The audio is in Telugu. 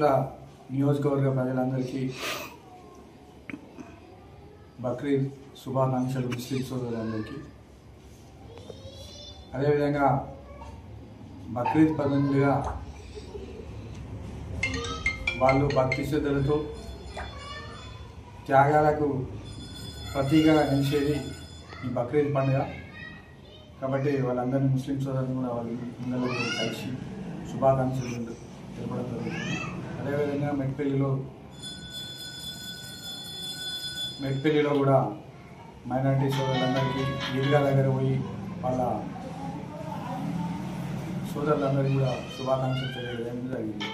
మాగుట్ల నియోజకవర్గ ప్రజలందరికీ బక్రీద్ శుభాకాంక్షలు ముస్లిం సోదరులందరికీ. అదేవిధంగా బక్రీద్ పండుగగా వాళ్ళు భక్తి శ్రద్ధలతో త్యాగాలకు ప్రతీకగా నిలిచేది ఈ బక్రీద్ పండుగ. కాబట్టి వాళ్ళందరినీ ముస్లిం సోదరులు కూడా వాళ్ళ పిల్లలకు కలిసి శుభాకాంక్షలు తెలపడం జరుగుతుంది. అదేవిధంగా మెట్పల్లిలో కూడా మైనారిటీ సోదరులందరికీ ఈద్గా దగ్గర పోయి వాళ్ళ సోదరులందరికీ కూడా శుభాకాంక్షలు తెలియజేయడం జరిగింది.